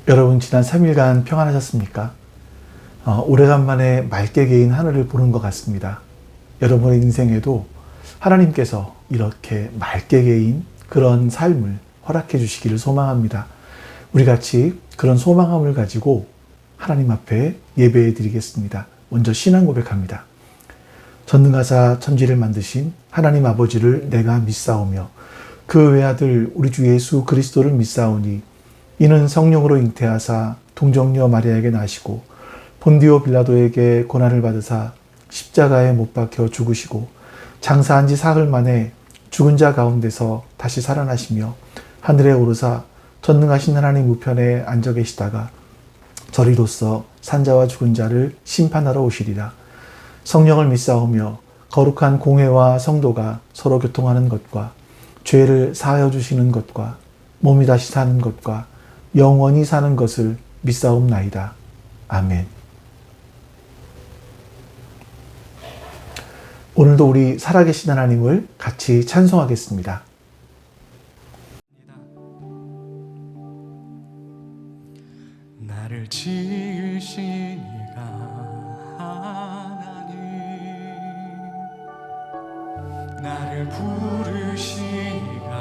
여러분 지난 3일간 평안하셨습니까? 오래간만에 맑게 개인 하늘을 보는 것 같습니다. 여러분의 인생에도 하나님께서 이렇게 맑게 개인 그런 삶을 허락해 주시기를 소망합니다. 우리 같이 그런 소망함을 가지고 하나님 앞에 예배해 드리겠습니다. 먼저 신앙 고백합니다. 전능하사 천지를 만드신 하나님 아버지를 내가 믿사오며 그 외아들 우리 주 예수 그리스도를 믿사오니 이는 성령으로 잉태하사 동정녀 마리아에게 나시고 본디오 빌라도에게 고난을 받으사 십자가에 못 박혀 죽으시고 장사한 지 사흘 만에 죽은 자 가운데서 다시 살아나시며 하늘에 오르사 전능하신 하나님 우편에 앉아 계시다가 저리로서 산자와 죽은 자를 심판하러 오시리라. 성령을 믿사오며 거룩한 공회와 성도가 서로 교통하는 것과 죄를 사하여 주시는 것과 몸이 다시 사는 것과 영원히 사는 것을 믿사옵나이다. 아멘. 오늘도 우리 살아계신 하나님을 같이 찬송하겠습니다. 나를 지으신 이가 하나님, 나를 부르신 이가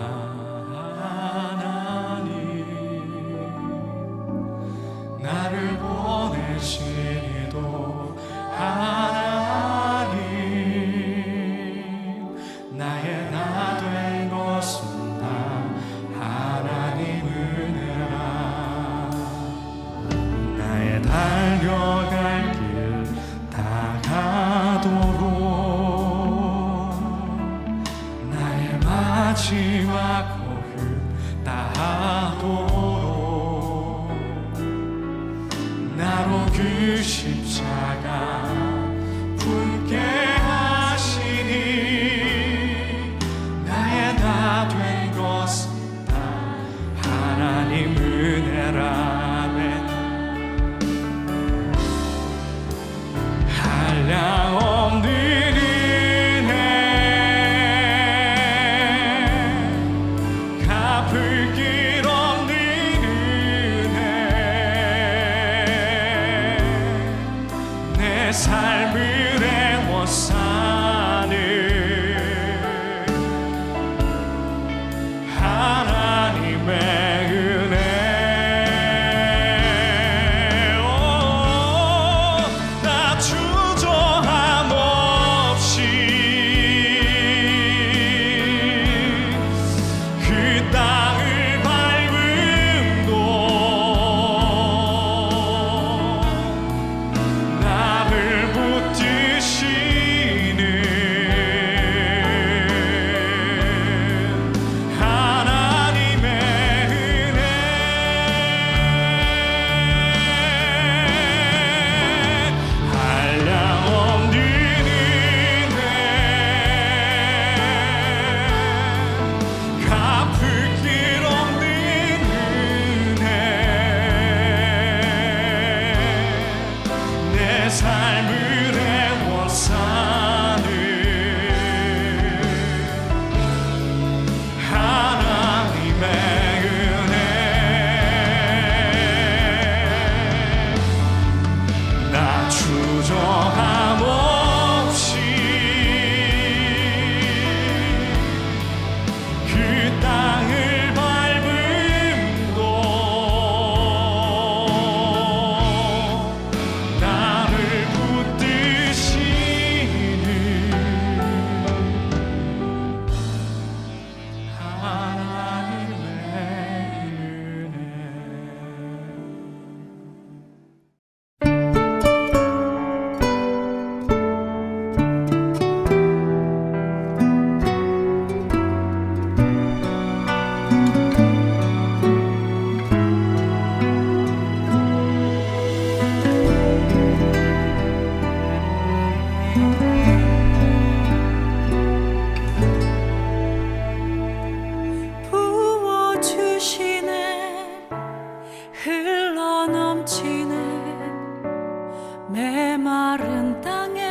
하나님, 나를 보내신 이도 하나님, 나의 나 된 것은 다 하나님 은혜라. 나의 달려갈 길 다 가도록 나의 마지막 호흡 다하도록 나로 그 십자가 품게 하시니 나의 다 된 것은 다 하나님 은혜라. 한량없는 은혜, 갚을 길 없는 은혜, 내 삶을 애워싸는 하나님의 은혜. 삶을 애워싸는 하나님의 은혜. 나 주저함 없이 그 땅을 밟음도 메마른 땅에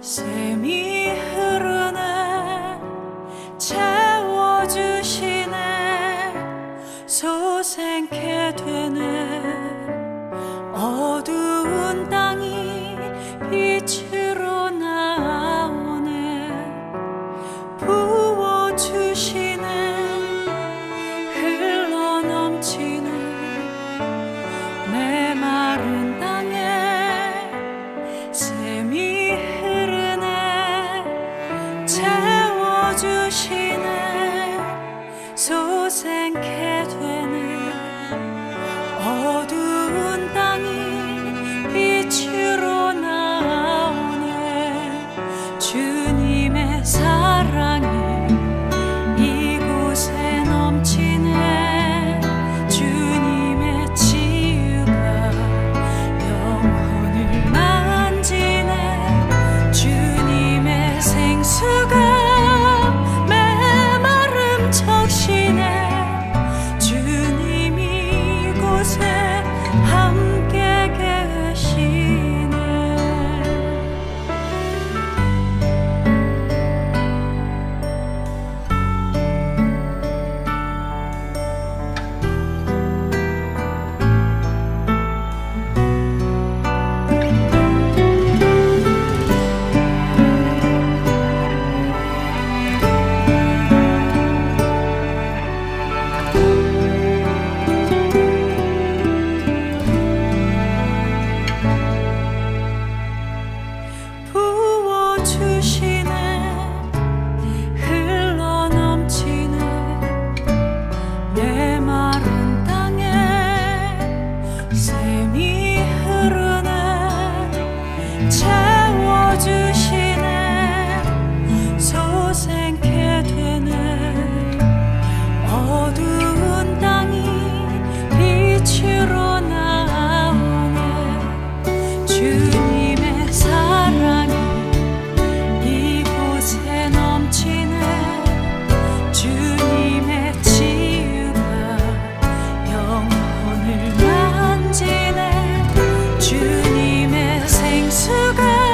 샘이 흐르네. 채워주시네. 소생케 된 채워주시네 흘러넘치네 내 마른 땅에 샘이 흐르네 채워주시네 소생케 되네 어두운 땅이 빛으로 나오네 주님의 사랑이 이곳에 넘치네 주님의 치유가 영혼을 만지네 주님의 생수가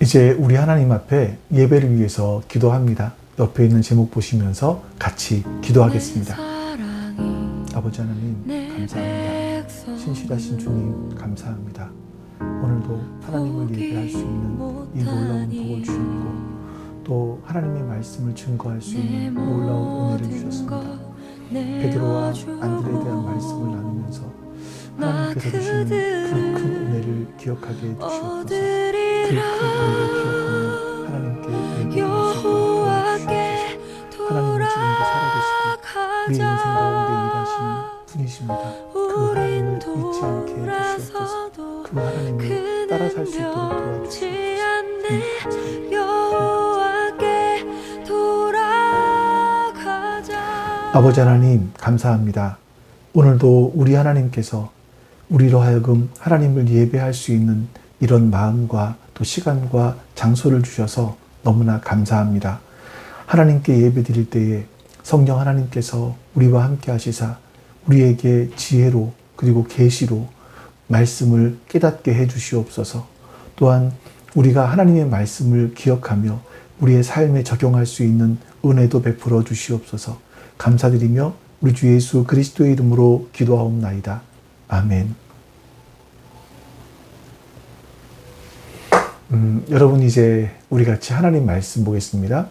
이제 우리 하나님 앞에 예배를 위해서 기도합니다. 옆에 있는 제목 보시면서 같이 기도하겠습니다. 아버지 하나님 감사합니다. 신실하신 주님 감사합니다. 오늘도 하나님을 예배할 수 있는 이 놀라운 복을 주셨고 또 하나님의 말씀을 증거할 수 있는 놀라운 은혜를 주셨습니다. 베드로와 안드레에 대한 말씀을 나누면서 하나님께서 주시는 그 큰 은혜를 기억하게 해주시옵소서. 그 큰 은혜를 기억하며 하나님께 예배할 수 있도록 도와주시옵소서. 하나님은 지금도 살아계시고 우리 인생 가운데 일하시는 분이십니다. 그 하나님을 잊지 않게 해주시옵소서. 그 하나님을 따라 살 수 있도록 도와주시옵소서. 아버지 하나님 감사합니다. 오늘도 우리 하나님께서 우리로 하여금 하나님을 예배할 수 있는 이런 마음과 또 시간과 장소를 주셔서 너무나 감사합니다. 하나님께 예배 드릴 때에 성령 하나님께서 우리와 함께 하시사 우리에게 지혜로 그리고 계시로 말씀을 깨닫게 해 주시옵소서. 또한 우리가 하나님의 말씀을 기억하며 우리의 삶에 적용할 수 있는 은혜도 베풀어 주시옵소서. 감사드리며 우리 주 예수 그리스도의 이름으로 기도하옵나이다. 아멘. 여러분 이제 우리 같이 하나님 말씀 보겠습니다.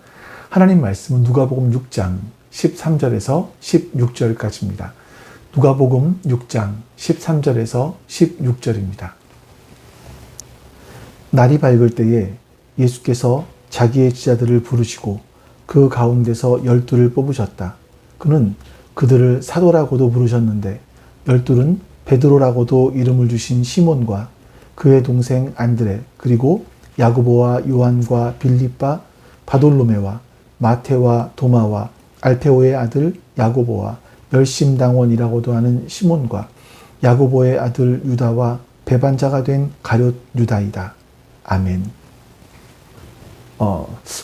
하나님 말씀은 누가복음 6장 13절에서 16절까지입니다. 누가복음 6장 13절에서 16절입니다. 날이 밝을 때에 예수께서 자기의 제자들을 부르시고 그 가운데서 12를 뽑으셨다. 그는 그들을 사도라고도 부르셨는데 12은 베드로라고도 이름을 주신 시몬과 그의 동생 안드레 그리고 야고보와 요한과 빌립과 바돌로메와 마테와 도마와 알페오의 아들 야고보와 열심당원이라고도 하는 시몬과 야고보의 아들 유다와 배반자가 된 가룟 유다이다. 아멘.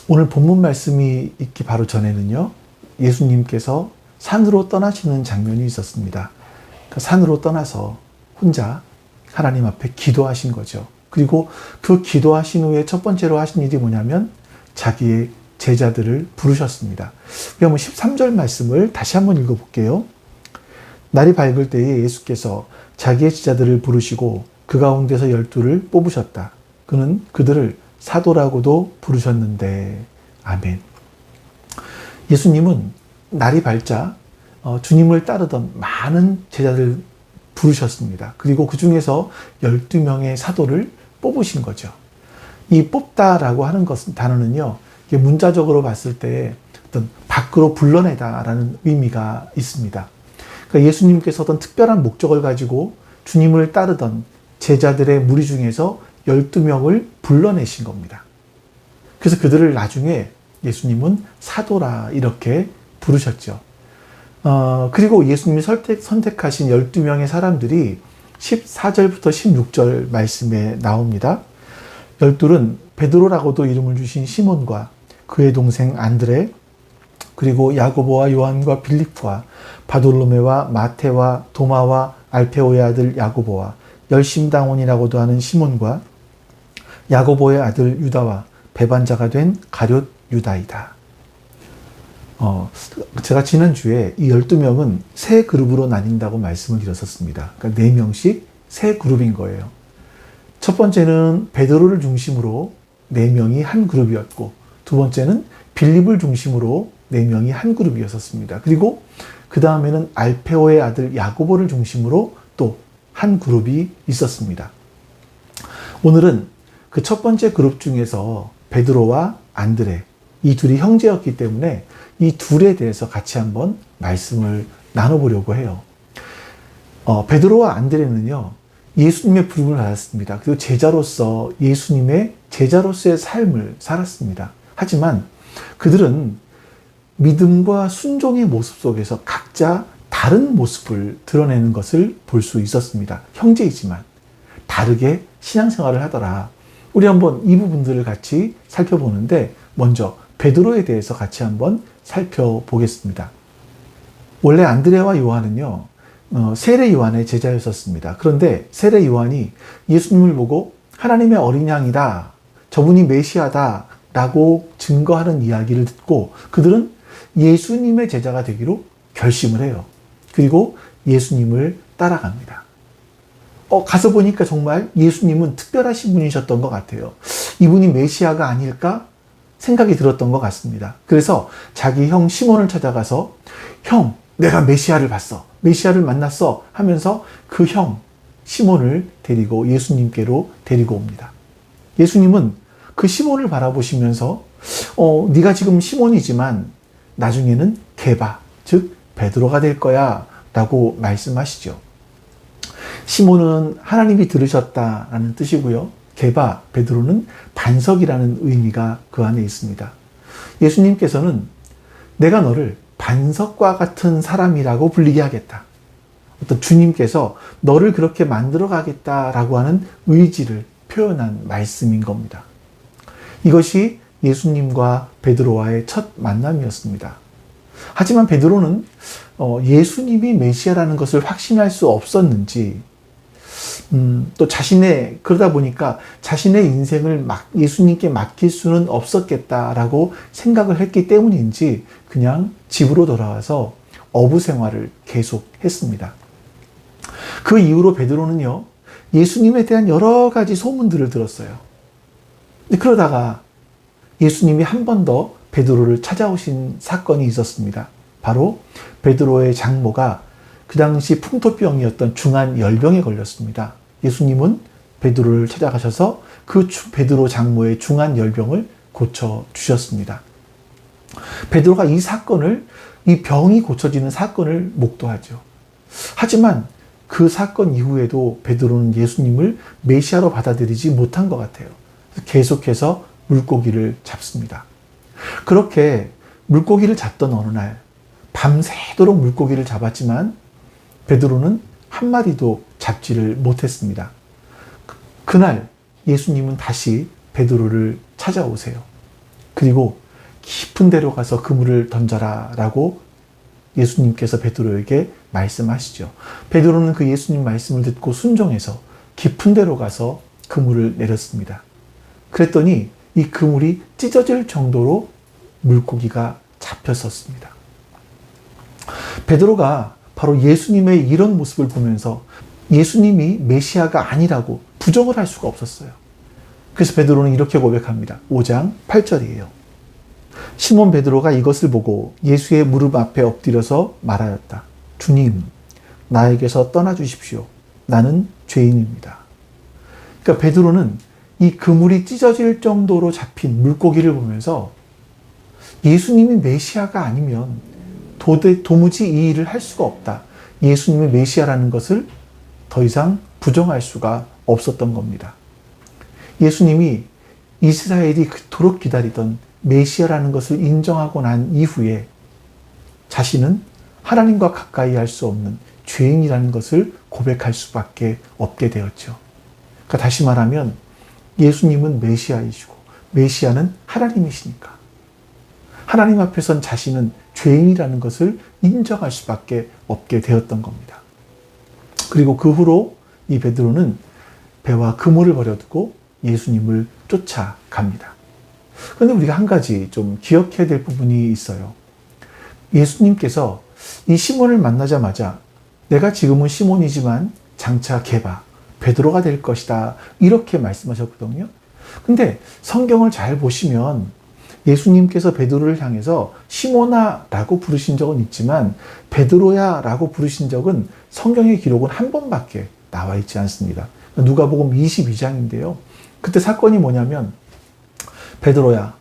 오늘 본문 말씀이 있기 바로 전에는요. 예수님께서 산으로 떠나시는 장면이 있었습니다. 그 산으로 떠나서 혼자 하나님 앞에 기도하신 거죠. 그리고 그 기도하신 후에 첫 번째로 하신 일이 뭐냐면 자기의 제자들을 부르셨습니다. 그럼 13절 말씀을 다시 한번 읽어볼게요. 날이 밝을 때에 예수께서 자기의 제자들을 부르시고 그 가운데서 12를 뽑으셨다. 그는 그들을 사도라고도 부르셨는데 아멘. 예수님은 날이 밝자 주님을 따르던 많은 제자들 부르셨습니다. 그리고 그 중에서 12명의 사도를 뽑으신 거죠. 이 뽑다라고 하는 단어는요, 이게 문자적으로 봤을 때 어떤 밖으로 불러내다라는 의미가 있습니다. 그러니까 예수님께서 어떤 특별한 목적을 가지고 주님을 따르던 제자들의 무리 중에서 12명을 불러내신 겁니다. 그래서 그들을 나중에 예수님은 사도라 이렇게 부르셨죠. 그리고 예수님이 선택하신 12명의 사람들이 14절부터 16절 말씀에 나옵니다. 12은 베드로라고도 이름을 주신 시몬과 그의 동생 안드레 그리고 야고보와 요한과 빌립과 바돌로메와 마테와 도마와 알페오의 아들 야고보와 열심당원이라고도 하는 시몬과 야고보의 아들 유다와 배반자가 된 가룟 유다이다. 제가 지난주에 이 12명은 세 그룹으로 나뉜다고 말씀을 드렸었습니다. 그러니까 4명씩 세 그룹인 거예요. 첫 번째는 베드로를 중심으로 4명이 한 그룹이었고 두 번째는 빌립을 중심으로 4명이 한 그룹이었습니다. 그리고 그 다음에는 알페오의 아들 야고보를 중심으로 또 한 그룹이 있었습니다. 오늘은 그 첫 번째 그룹 중에서 베드로와 안드레 이 둘이 형제였기 때문에 이 둘에 대해서 같이 한번 말씀을 나눠보려고 해요. 베드로와 안드레는요, 예수님의 부름을 받았습니다. 그리고 제자로서 예수님의 제자로서의 삶을 살았습니다. 하지만 그들은 믿음과 순종의 모습 속에서 각자 다른 모습을 드러내는 것을 볼 수 있었습니다. 형제이지만 다르게 신앙생활을 하더라. 우리 한번 이 부분들을 같이 살펴보는데 먼저 베드로에 대해서 같이 한번 살펴보겠습니다. 원래 안드레와 요한은요, 세례 요한의 제자였었습니다. 그런데 세례 요한이 예수님을 보고 하나님의 어린 양이다. 저분이 메시아다라고 증거하는 이야기를 듣고 그들은 예수님의 제자가 되기로 결심을 해요. 그리고 예수님을 따라갑니다. 가서 보니까 정말 예수님은 특별하신 분이셨던 것 같아요. 이분이 메시아가 아닐까 생각이 들었던 것 같습니다. 그래서 자기 형 시몬을 찾아가서 형, 내가 메시아를 봤어. 메시아를 만났어. 하면서 그 형 시몬을 데리고 예수님께로 데리고 옵니다. 예수님은 그 시몬을 바라보시면서 네가 지금 시몬이지만 나중에는 게바, 즉 베드로가 될 거야 라고 말씀하시죠. 시몬은 하나님이 들으셨다라는 뜻이고요. 게바, 베드로는 반석이라는 의미가 그 안에 있습니다. 예수님께서는 내가 너를 반석과 같은 사람이라고 불리게 하겠다. 어떤 주님께서 너를 그렇게 만들어 가겠다라고 하는 의지를 표현한 말씀인 겁니다. 이것이 예수님과 베드로와의 첫 만남이었습니다. 하지만 베드로는 예수님이 메시아라는 것을 확신할 수 없었는지 또 그러다 보니까 자신의 인생을 예수님께 맡길 수는 없었겠다라고 생각을 했기 때문인지 그냥 집으로 돌아와서 어부 생활을 계속했습니다. 그 이후로 베드로는요, 예수님에 대한 여러 가지 소문들을 들었어요. 그러다가 예수님이 한 번 더 베드로를 찾아오신 사건이 있었습니다. 바로 베드로의 장모가 그 당시 풍토병이었던 중한 열병에 걸렸습니다. 예수님은 베드로를 찾아가셔서 그 베드로 장모의 중한 열병을 고쳐주셨습니다. 베드로가 이 병이 고쳐지는 사건을 목도하죠. 하지만 그 사건 이후에도 베드로는 예수님을 메시아로 받아들이지 못한 것 같아요. 계속해서 물고기를 잡습니다. 그렇게 물고기를 잡던 어느 날 밤새도록 물고기를 잡았지만 베드로는 한 마리도 잡지를 못했습니다. 그날 예수님은 다시 베드로를 찾아오세요. 그리고 깊은 데로 가서 그물을 던져라 라고 예수님께서 베드로에게 말씀하시죠. 베드로는 그 예수님 말씀을 듣고 순종해서 깊은 데로 가서 그물을 내렸습니다. 그랬더니 이 그물이 찢어질 정도로 물고기가 잡혔었습니다. 베드로가 바로 예수님의 이런 모습을 보면서 예수님이 메시아가 아니라고 부정을 할 수가 없었어요. 그래서 베드로는 이렇게 고백합니다. 5장 8절이에요. 시몬 베드로가 이것을 보고 예수의 무릎 앞에 엎드려서 말하였다. 주님, 나에게서 떠나주십시오. 나는 죄인입니다. 그러니까 베드로는 이 그물이 찢어질 정도로 잡힌 물고기를 보면서 예수님이 메시아가 아니면 도무지 이 일을 할 수가 없다. 예수님이 메시아라는 것을 더 이상 부정할 수가 없었던 겁니다. 예수님이 이스라엘이 그토록 기다리던 메시아라는 것을 인정하고 난 이후에 자신은 하나님과 가까이 할 수 없는 죄인이라는 것을 고백할 수밖에 없게 되었죠. 그러니까 다시 말하면 예수님은 메시아이시고 메시아는 하나님이시니까 하나님 앞에선 자신은 죄인이라는 것을 인정할 수밖에 없게 되었던 겁니다. 그리고 그 후로 이 베드로는 배와 그물을 버려두고 예수님을 쫓아갑니다. 그런데 우리가 한 가지 좀 기억해야 될 부분이 있어요. 예수님께서 이 시몬을 만나자마자 내가 지금은 시몬이지만 장차 게바, 베드로가 될 것이다 이렇게 말씀하셨거든요. 근데 성경을 잘 보시면 예수님께서 베드로를 향해서 시몬아 라고 부르신 적은 있지만 베드로야 라고 부르신 적은 성경의 기록은 한 번밖에 나와 있지 않습니다. 누가복음 22장인데요. 그때 사건이 뭐냐면 베드로야,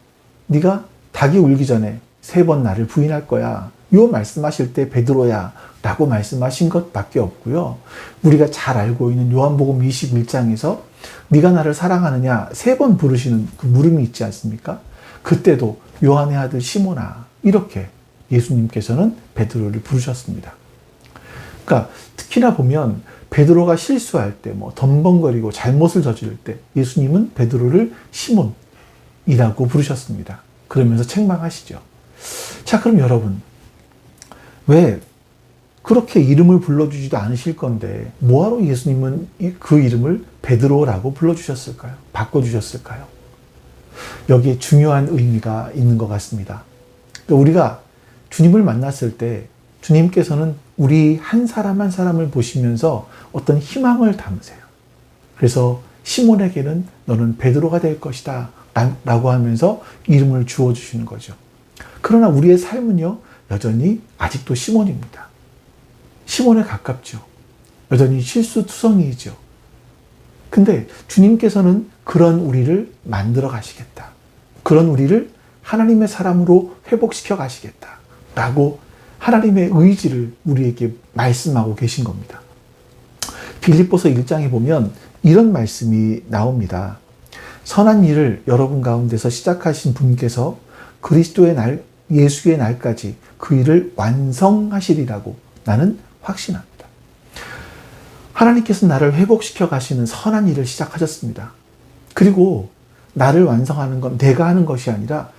네가 닭이 울기 전에 3번 나를 부인할 거야. 요 말씀하실 때 베드로야 라고 말씀하신 것밖에 없고요. 우리가 잘 알고 있는 요한복음 21장에서 네가 나를 사랑하느냐 3번 부르시는 그 물음이 있지 않습니까? 그때도 요한의 아들 시몬아 이렇게 예수님께서는 베드로를 부르셨습니다. 그러니까 특히나 보면 베드로가 실수할 때 덤벙거리고 잘못을 저지를 때 예수님은 베드로를 시몬이라고 부르셨습니다. 그러면서 책망하시죠. 자, 그럼 여러분 왜 그렇게 이름을 불러주지도 않으실 건데 뭐하러 예수님은 그 이름을 베드로라고 불러주셨을까요? 바꿔주셨을까요? 여기에 중요한 의미가 있는 것 같습니다. 그러니까 우리가 주님을 만났을 때 주님께서는 우리 한 사람 한 사람을 보시면서 어떤 희망을 담으세요. 그래서 시몬에게는 너는 베드로가 될 것이다 라고 하면서 이름을 주어주시는 거죠. 그러나 우리의 삶은요, 여전히 아직도 시몬입니다. 시몬에 가깝죠. 여전히 실수투성이죠. 근데 주님께서는 그런 우리를 만들어 가시겠다. 그런 우리를 하나님의 사람으로 회복시켜 가시겠다. 라고 하나님의 의지를 우리에게 말씀하고 계신 겁니다. 빌립보서 1장에 보면 이런 말씀이 나옵니다. 선한 일을 여러분 가운데서 시작하신 분께서 그리스도의 날, 예수의 날까지 그 일을 완성하시리라고 나는 확신합니다. 하나님께서 나를 회복시켜 가시는 선한 일을 시작하셨습니다. 그리고 나를 완성하는 건 내가 하는 것이 아니라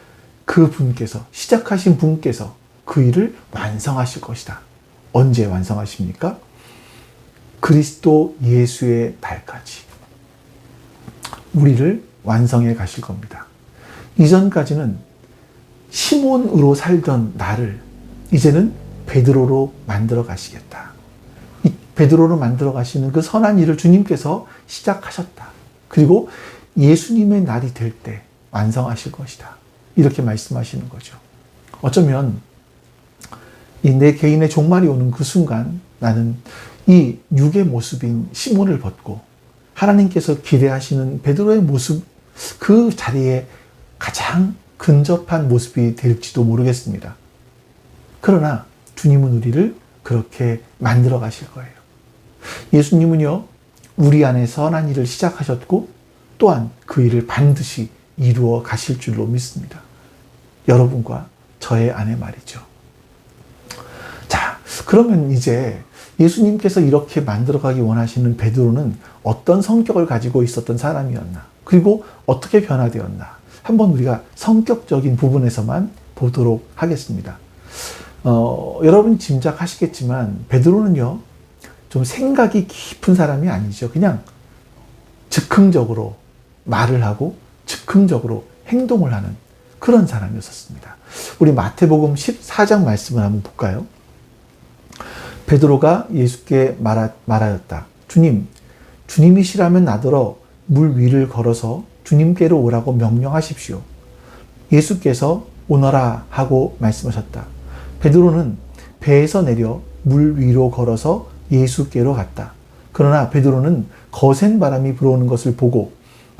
그 분께서, 시작하신 분께서 그 일을 완성하실 것이다. 언제 완성하십니까? 그리스도 예수의 날까지 우리를 완성해 가실 겁니다. 이전까지는 시몬으로 살던 나를 이제는 베드로로 만들어 가시겠다. 이 베드로로 만들어 가시는 그 선한 일을 주님께서 시작하셨다. 그리고 예수님의 날이 될 때 완성하실 것이다. 이렇게 말씀하시는 거죠. 어쩌면 이 내 개인의 종말이 오는 그 순간 나는 이 육의 모습인 시몬을 벗고 하나님께서 기대하시는 베드로의 모습, 그 자리에 가장 근접한 모습이 될지도 모르겠습니다. 그러나 주님은 우리를 그렇게 만들어 가실 거예요. 예수님은요, 우리 안에 선한 일을 시작하셨고 또한 그 일을 반드시 이루어 가실 줄로 믿습니다. 여러분과 저의 안에 말이죠. 자, 그러면 이제 예수님께서 이렇게 만들어가기 원하시는 베드로는 어떤 성격을 가지고 있었던 사람이었나? 그리고 어떻게 변화되었나? 한번 우리가 성격적인 부분에서만 보도록 하겠습니다. 여러분이 짐작하시겠지만 베드로는요, 좀 생각이 깊은 사람이 아니죠. 그냥 즉흥적으로 말을 하고 즉흥적으로 행동을 하는 그런 사람이었습니다. 우리 마태복음 14장 말씀을 한번 볼까요? 베드로가 예수께 말하였다. 주님, 주님이시라면 나더러 물 위를 걸어서 주님께로 오라고 명령하십시오. 예수께서 오너라 하고 말씀하셨다. 베드로는 배에서 내려 물 위로 걸어서 예수께로 갔다. 그러나 베드로는 거센 바람이 불어오는 것을 보고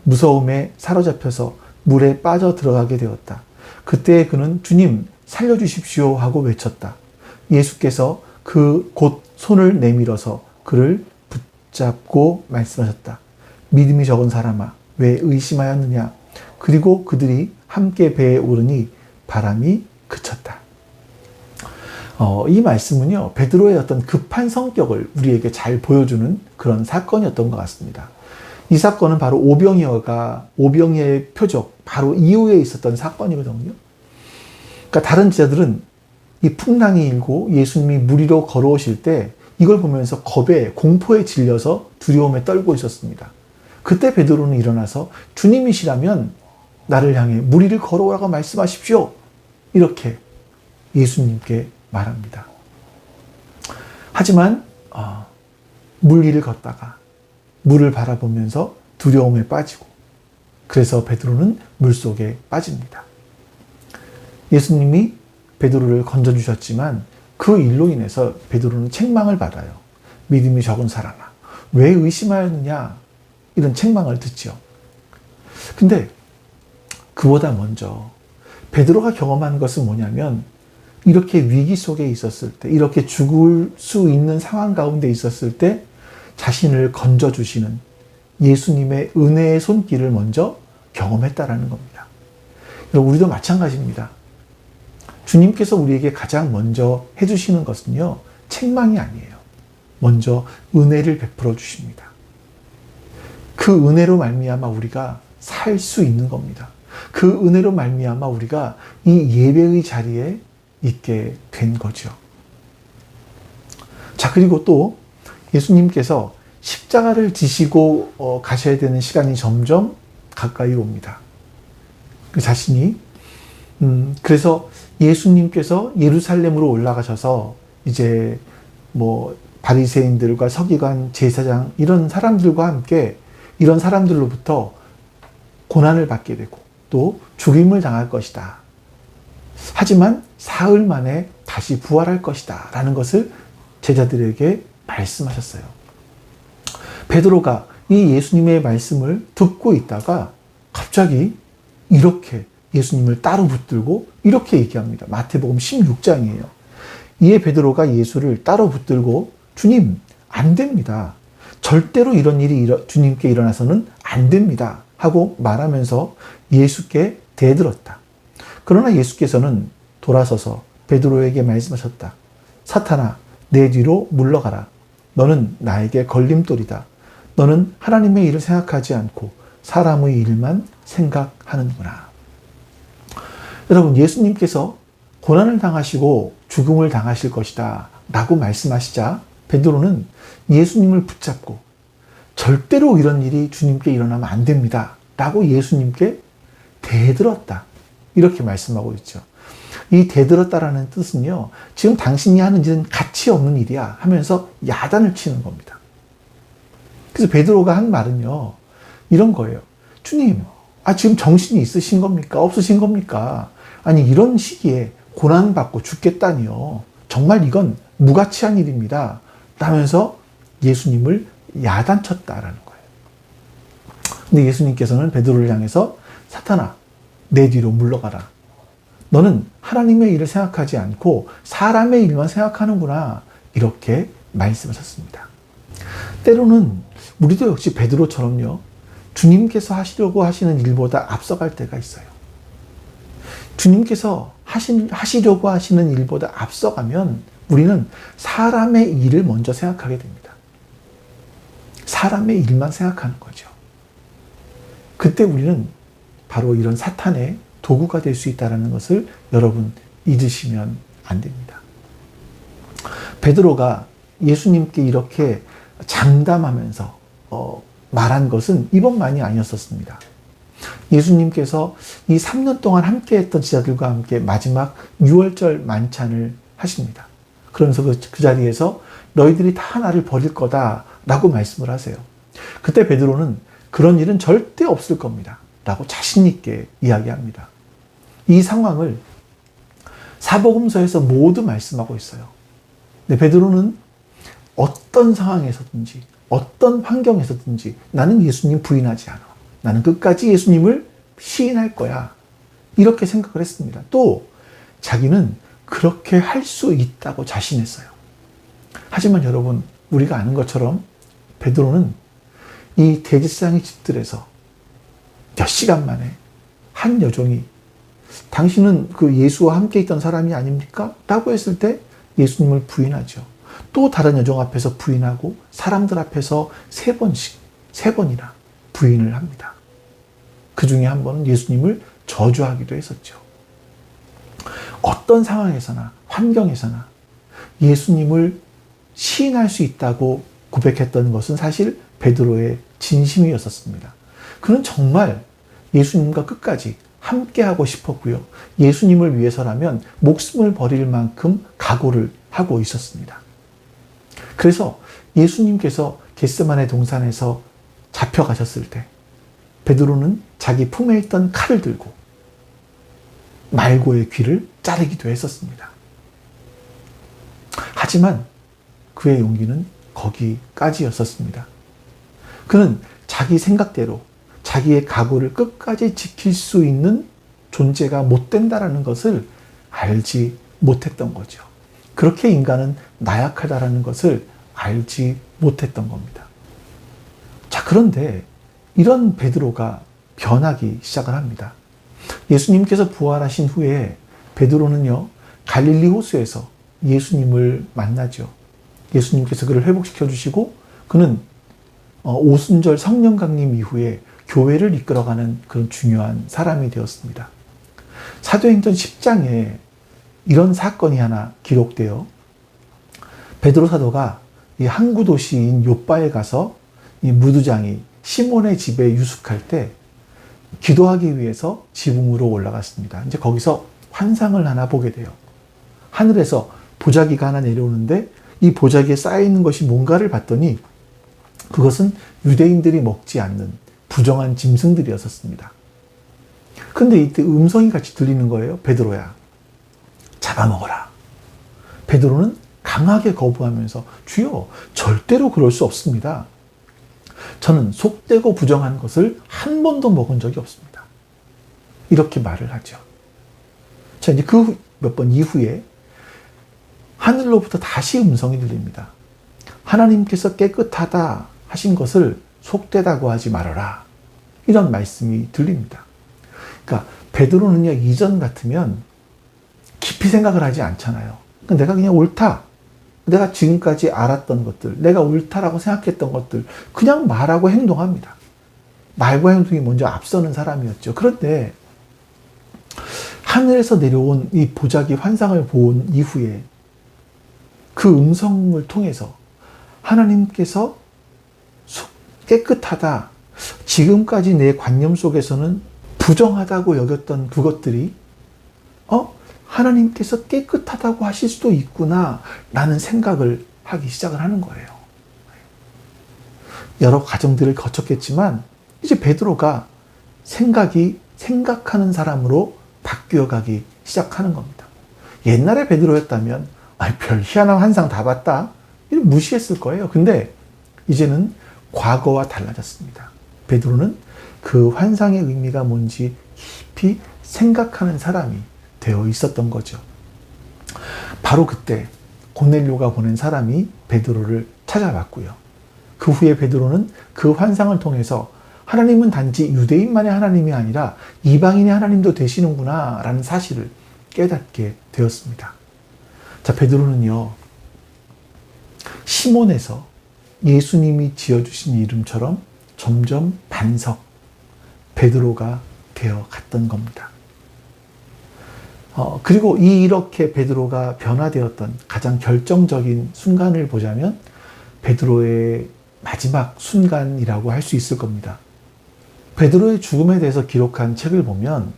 무서움에 사로잡혀서 물에 빠져 들어가게 되었다. 그때 그는 주님 살려주십시오 하고 외쳤다. 예수께서 곧 손을 내밀어서 그를 붙잡고 말씀하셨다. 믿음이 적은 사람아, 왜 의심하였느냐? 그리고 그들이 함께 배에 오르니 바람이 그쳤다. 이 말씀은요, 베드로의 어떤 급한 성격을 우리에게 잘 보여주는 그런 사건이었던 것 같습니다. 이 사건은 바로 오병이어의 표적, 바로 이후에 있었던 사건이거든요. 그러니까 다른 제자들은 이 풍랑이 일고 예수님이 물 위로 걸어오실 때 이걸 보면서 공포에 질려서 두려움에 떨고 있었습니다. 그때 베드로는 일어나서 주님이시라면 나를 향해 물 위를 걸어오라고 말씀하십시오. 이렇게 예수님께 말합니다. 하지만 물 위를 걷다가 물을 바라보면서 두려움에 빠지고 그래서 베드로는 물속에 빠집니다. 예수님이 베드로를 건져주셨지만 그 일로 인해서 베드로는 책망을 받아요. 믿음이 적은 사람아, 왜 의심하였느냐? 이런 책망을 듣죠. 근데 그보다 먼저 베드로가 경험한 것은 뭐냐면 이렇게 위기 속에 있었을 때, 이렇게 죽을 수 있는 상황 가운데 있었을 때 자신을 건져주시는 예수님의 은혜의 손길을 먼저 경험했다라는 겁니다. 우리도 마찬가지입니다. 주님께서 우리에게 가장 먼저 해주시는 것은요, 책망이 아니에요. 먼저 은혜를 베풀어 주십니다. 그 은혜로 말미암아 우리가 살 수 있는 겁니다. 그 은혜로 말미암아 우리가 이 예배의 자리에 있게 된 거죠. 자, 그리고 또 예수님께서 십자가를 지시고 가셔야 되는 시간이 점점 가까이 옵니다. 그 자신이 그래서 예수님께서 예루살렘으로 올라가셔서 이제 뭐 바리새인들과 서기관, 제사장 이런 사람들과 함께 이런 사람들로부터 고난을 받게 되고 또 죽임을 당할 것이다. 하지만 사흘 만에 다시 부활할 것이다 라는 것을 제자들에게 말씀하셨어요. 베드로가 이 예수님의 말씀을 듣고 있다가 갑자기 이렇게 예수님을 따로 붙들고 이렇게 얘기합니다. 마태복음 16장이에요. 이에 베드로가 예수를 따로 붙들고 주님, 안 됩니다. 절대로 이런 일이 주님께 일어나서는 안 됩니다. 하고 말하면서 예수께 대들었다. 그러나 예수께서는 돌아서서 베드로에게 말씀하셨다. 사탄아, 내 뒤로 물러가라. 너는 나에게 걸림돌이다. 너는 하나님의 일을 생각하지 않고 사람의 일만 생각하는구나. 여러분, 예수님께서 고난을 당하시고 죽음을 당하실 것이다 라고 말씀하시자 베드로는 예수님을 붙잡고 절대로 이런 일이 주님께 일어나면 안 됩니다 라고 예수님께 대들었다. 이렇게 말씀하고 있죠. 이 대들었다라는 뜻은요, 지금 당신이 하는 일은 가치 없는 일이야 하면서 야단을 치는 겁니다. 그래서 베드로가 한 말은요, 이런 거예요. 주님, 지금 정신이 있으신 겁니까? 없으신 겁니까? 아니, 이런 시기에 고난받고 죽겠다니요. 정말 이건 무가치한 일입니다. 라면서 예수님을 야단쳤다라는 거예요. 근데 예수님께서는 베드로를 향해서 사탄아, 내 뒤로 물러가라. 너는 하나님의 일을 생각하지 않고 사람의 일만 생각하는구나. 이렇게 말씀하셨습니다. 때로는 우리도 역시 베드로처럼요, 주님께서 하시려고 하시는 일보다 앞서갈 때가 있어요. 주님께서 하시려고 하시는 일보다 앞서가면 우리는 사람의 일을 먼저 생각하게 됩니다. 사람의 일만 생각하는 거죠. 그때 우리는 바로 이런 사탄의 도구가 될 수 있다는 것을 여러분 잊으시면 안 됩니다. 베드로가 예수님께 이렇게 장담하면서 말한 것은 이번만이 아니었었습니다. 예수님께서 이 3년 동안 함께 했던 제자들과 함께 마지막 6월절 만찬을 하십니다. 그러면서 그 자리에서 너희들이 다 나를 버릴 거다 라고 말씀을 하세요. 그때 베드로는 그런 일은 절대 없을 겁니다 라고 자신 있게 이야기합니다. 이 상황을 사복음서에서 모두 말씀하고 있어요. 근데 베드로는 어떤 상황에서든지 어떤 환경에서든지 나는 예수님 부인하지 않아. 나는 끝까지 예수님을 시인할 거야. 이렇게 생각을 했습니다. 또 자기는 그렇게 할 수 있다고 자신했어요. 하지만 여러분, 우리가 아는 것처럼 베드로는 이 대제사장의 집들에서 몇 시간 만에 한 여종이 당신은 그 예수와 함께 있던 사람이 아닙니까? 라고 했을 때 예수님을 부인하죠. 또 다른 여종 앞에서 부인하고 사람들 앞에서 세 번이나 부인을 합니다. 그 중에 한 번은 예수님을 저주하기도 했었죠. 어떤 상황에서나 환경에서나 예수님을 시인할 수 있다고 고백했던 것은 사실 베드로의 진심이었었습니다. 그는 정말 예수님과 끝까지 함께하고 싶었고요. 예수님을 위해서라면 목숨을 버릴 만큼 각오를 하고 있었습니다. 그래서 예수님께서 겟세마네 동산에서 잡혀가셨을 때 베드로는 자기 품에 있던 칼을 들고 말고의 귀를 자르기도 했었습니다. 하지만 그의 용기는 거기까지였었습니다. 그는 자기 생각대로 자기의 각오를 끝까지 지킬 수 있는 존재가 못 된다라는 것을 알지 못했던 거죠. 그렇게 인간은 나약하다라는 것을 알지 못했던 겁니다. 자, 그런데 이런 베드로가 변하기 시작을 합니다. 예수님께서 부활하신 후에 베드로는요, 갈릴리 호수에서 예수님을 만나죠. 예수님께서 그를 회복시켜 주시고 그는 오순절 성령 강림 이후에 교회를 이끌어가는 그런 중요한 사람이 되었습니다. 사도행전 10장에 이런 사건이 하나 기록되어 베드로 사도가 이 항구 도시인 요바에 가서 이 무두장이 시몬의 집에 유숙할 때 기도하기 위해서 지붕으로 올라갔습니다. 이제 거기서 환상을 하나 보게 돼요. 하늘에서 보자기가 하나 내려오는데 이 보자기에 쌓여있는 것이 뭔가를 봤더니 그것은 유대인들이 먹지 않는 부정한 짐승들이었습니다. 근데 이때 음성이 같이 들리는 거예요. 베드로야, 잡아먹어라. 베드로는 강하게 거부하면서 주여, 절대로 그럴 수 없습니다. 저는 속되고 부정한 것을 한 번도 먹은 적이 없습니다. 이렇게 말을 하죠. 자, 이제 그 몇 번 이후에 하늘로부터 다시 음성이 들립니다. 하나님께서 깨끗하다 하신 것을 속되다고 하지 말아라. 이런 말씀이 들립니다. 그러니까 베드로는요, 이전 같으면 깊이 생각을 하지 않잖아요. 내가 그냥 옳다. 내가 지금까지 알았던 것들, 내가 옳다라고 생각했던 것들 그냥 말하고 행동합니다. 말과 행동이 먼저 앞서는 사람이었죠. 그런데 하늘에서 내려온 이 보자기 환상을 본 이후에 그 음성을 통해서 하나님께서 깨끗하다, 지금까지 내 관념 속에서는 부정하다고 여겼던 그것들이 하나님께서 깨끗하다고 하실 수도 있구나 라는 생각을 하기 시작을 하는 거예요. 여러 과정들을 거쳤겠지만 이제 베드로가 생각하는 사람으로 바뀌어가기 시작하는 겁니다. 옛날에 베드로였다면 별 희한한 환상 다 봤다 이렇게 무시했을 거예요. 근데 이제는 과거와 달라졌습니다. 베드로는 그 환상의 의미가 뭔지 깊이 생각하는 사람이 되어 있었던 거죠. 바로 그때 고넬료가 보낸 사람이 베드로를 찾아왔고요. 그 후에 베드로는 그 환상을 통해서 하나님은 단지 유대인만의 하나님이 아니라 이방인의 하나님도 되시는구나 라는 사실을 깨닫게 되었습니다. 자, 베드로는요, 시몬에서 예수님이 지어주신 이름처럼 점점 반석 베드로가 되어 갔던 겁니다. 그리고 이렇게 베드로가 변화되었던 가장 결정적인 순간을 보자면 베드로의 마지막 순간이라고 할 수 있을 겁니다. 베드로의 죽음에 대해서 기록한 책을 보면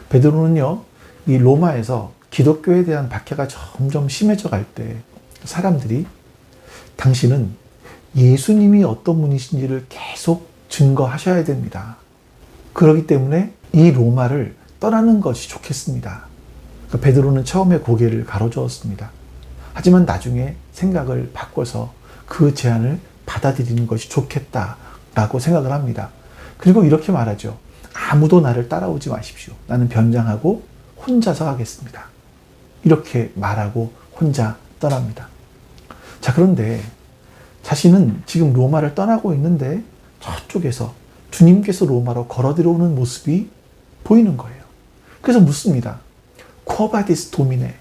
베드로는요, 이 로마에서 기독교에 대한 박해가 점점 심해져 갈 때 사람들이 당신은 예수님이 어떤 분이신지를 계속 증거하셔야 됩니다. 그렇기 때문에 이 로마를 떠나는 것이 좋겠습니다. 그러니까 베드로는 처음에 고개를 가로저었습니다. 하지만 나중에 생각을 바꿔서 그 제안을 받아들이는 것이 좋겠다라고 생각을 합니다. 그리고 이렇게 말하죠. 아무도 나를 따라오지 마십시오. 나는 변장하고 혼자서 하겠습니다. 이렇게 말하고 혼자 떠납니다. 자, 그런데 자신은 지금 로마를 떠나고 있는데 저쪽에서 주님께서 로마로 걸어 들어오는 모습이 보이는 거예요. 그래서 묻습니다. 쿼바디스 도미네,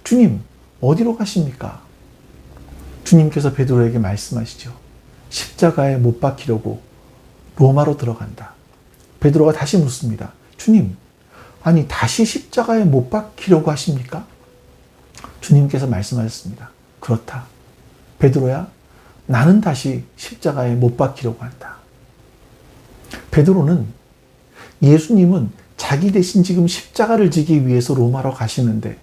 주님 어디로 가십니까? 주님께서 베드로에게 말씀하시죠. 십자가에 못 박히려고 로마로 들어간다. 베드로가 다시 묻습니다. 주님, 아니 다시 십자가에 못 박히려고 하십니까? 주님께서 말씀하셨습니다. 그렇다. 베드로야, 나는 다시 십자가에 못 박히려고 한다. 베드로는 예수님은 자기 대신 지금 십자가를 지기 위해서 로마로 가시는데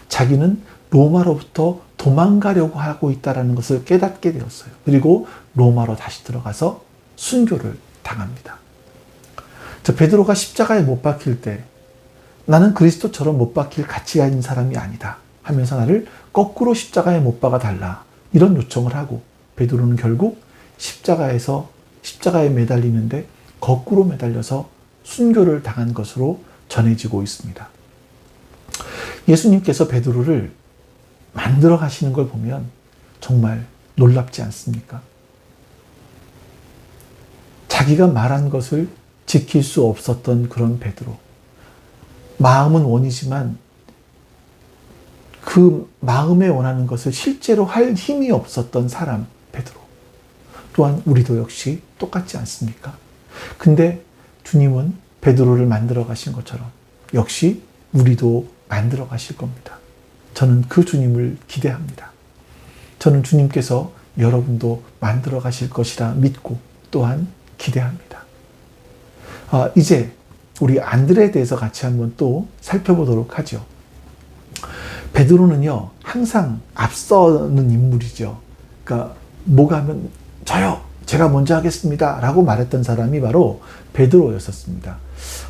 자기는 로마로부터 도망가려고 하고 있다는 것을 깨닫게 되었어요. 그리고 로마로 다시 들어가서 순교를 당합니다. 베드로가 십자가에 못 박힐 때 나는 그리스도처럼 못 박힐 가치가 있는 사람이 아니다 하면서 나를 거꾸로 십자가에 못 박아 달라 이런 요청을 하고 베드로는 결국 십자가에 매달리는데 거꾸로 매달려서 순교를 당한 것으로 전해지고 있습니다. 예수님께서 베드로를 만들어 가시는 걸 보면 정말 놀랍지 않습니까? 자기가 말한 것을 지킬 수 없었던 그런 베드로. 마음은 원이지만 그 마음에 원하는 것을 실제로 할 힘이 없었던 사람 베드로. 또한 우리도 역시 똑같지 않습니까? 근데 주님은 베드로를 만들어 가신 것처럼 역시 우리도 만들어 가실 겁니다. 저는 그 주님을 기대합니다. 저는 주님께서 여러분도 만들어 가실 것이라 믿고 또한 기대합니다. 이제 우리 안드레에 대해서 같이 한번 또 살펴보도록 하죠. 베드로는요, 항상 앞서는 인물이죠. 그러니까 뭐가 하면 저요, 제가 먼저 하겠습니다 라고 말했던 사람이 바로 베드로였었습니다.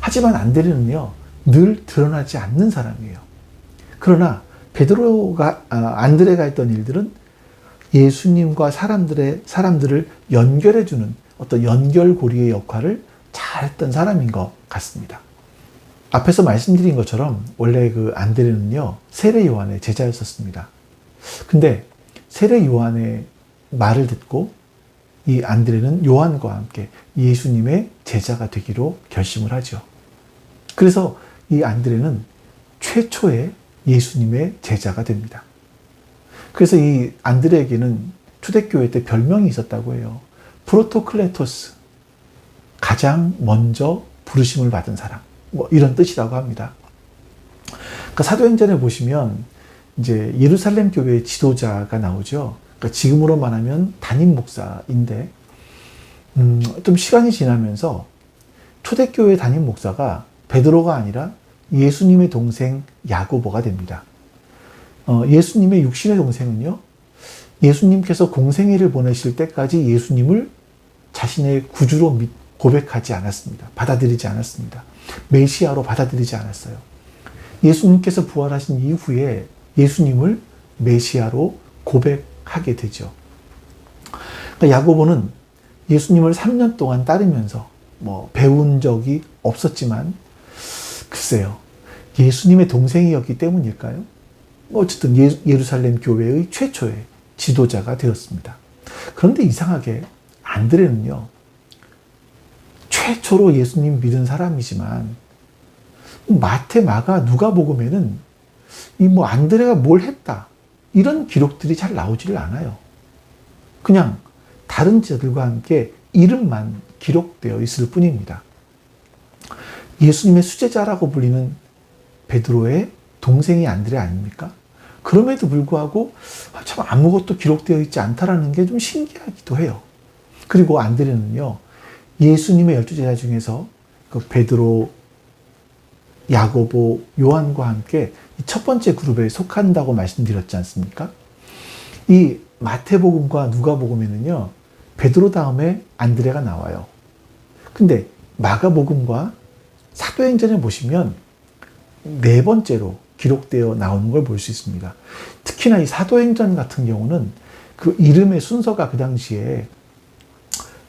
하지만 안드레는요, 늘 드러나지 않는 사람이에요. 그러나 안드레가 했던 일들은 예수님과 사람들을 연결해주는 어떤 연결고리의 역할을 잘했던 사람인 것 같습니다. 앞에서 말씀드린 것처럼 원래 그 안드레는요, 세례 요한의 제자였었습니다. 근데 세례 요한의 말을 듣고 이 안드레는 요한과 함께 예수님의 제자가 되기로 결심을 하죠. 그래서 이 안드레는 최초의 예수님의 제자가 됩니다. 그래서 이 안드레에게는 초대교회 때 별명이 있었다고 해요. 프로토클레토스, 가장 먼저 부르심을 받은 사람, 뭐 이런 뜻이라고 합니다. 그러니까 사도행전에 보시면 이제 예루살렘 교회의 지도자가 나오죠. 그러니까 지금으로 말하면 담임 목사인데, 좀 시간이 지나면서 초대교회 담임 목사가 베드로가 아니라 예수님의 동생 야고보가 됩니다. 예수님의 육신의 동생은요, 예수님께서 공생애를 보내실 때까지 예수님을 자신의 구주로 고백하지 않았습니다. 받아들이지 않았습니다. 메시아로 받아들이지 않았어요. 예수님께서 부활하신 이후에 예수님을 메시아로 고백하게 되죠. 그러니까 야고보는 예수님을 3년 동안 따르면서 배운 적이 없었지만, 글쎄요, 예수님의 동생이었기 때문일까요? 어쨌든 예루살렘 교회의 최초의 지도자가 되었습니다. 그런데 이상하게 안드레는요, 최초로 예수님 믿은 사람이지만 마태, 마가, 누가복음에는 안드레가 뭘 했다 이런 기록들이 잘 나오지를 않아요. 그냥 다른 제자들과 함께 이름만 기록되어 있을 뿐입니다. 예수님의 수제자라고 불리는 베드로의 동생이 안드레 아닙니까? 그럼에도 불구하고 참 아무것도 기록되어 있지 않다라는 게 좀 신기하기도 해요. 그리고 안드레는요, 예수님의 12제자 중에서 그 베드로, 야고보, 요한과 함께 첫 번째 그룹에 속한다고 말씀드렸지 않습니까? 이 마태복음과 누가복음에는요, 베드로 다음에 안드레가 나와요. 근데 마가복음과 사도행전에 보시면 네 번째로 기록되어 나오는 걸 볼 수 있습니다. 특히나 이 사도행전 같은 경우는 그 이름의 순서가 그 당시에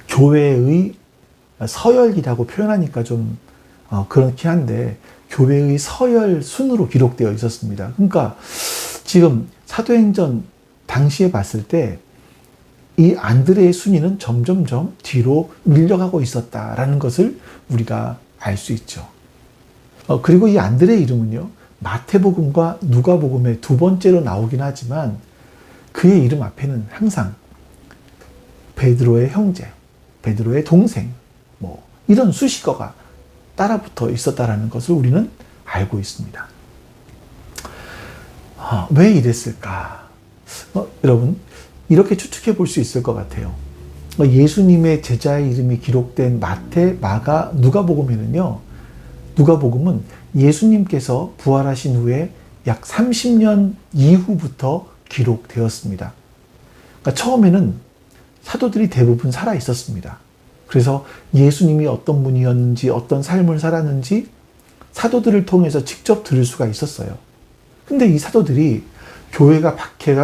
교회의 서열이라고 표현하니까 좀 그렇긴 한데, 교회의 서열 순으로 기록되어 있었습니다. 그러니까 지금 사도행전 당시에 봤을 때 이 안드레의 순위는 점점점 뒤로 밀려가고 있었다라는 것을 우리가 알 수 있죠. 그리고 이 안드레의 이름은요, 마태복음과 누가복음의 두 번째로 나오긴 하지만 그의 이름 앞에는 항상 베드로의 형제, 베드로의 동생, 이런 수식어가 따라붙어 있었다라는 것을 우리는 알고 있습니다. 왜 이랬을까? 여러분, 이렇게 추측해 볼 수 있을 것 같아요. 예수님의 제자의 이름이 기록된 마태, 마가, 누가복음에는요, 누가복음은 예수님께서 부활하신 후에 약 30년 이후부터 기록되었습니다. 그러니까 처음에는 사도들이 대부분 살아 있었습니다. 그래서 예수님이 어떤 분이었는지, 어떤 삶을 살았는지 사도들을 통해서 직접 들을 수가 있었어요. 근데 이 사도들이 교회가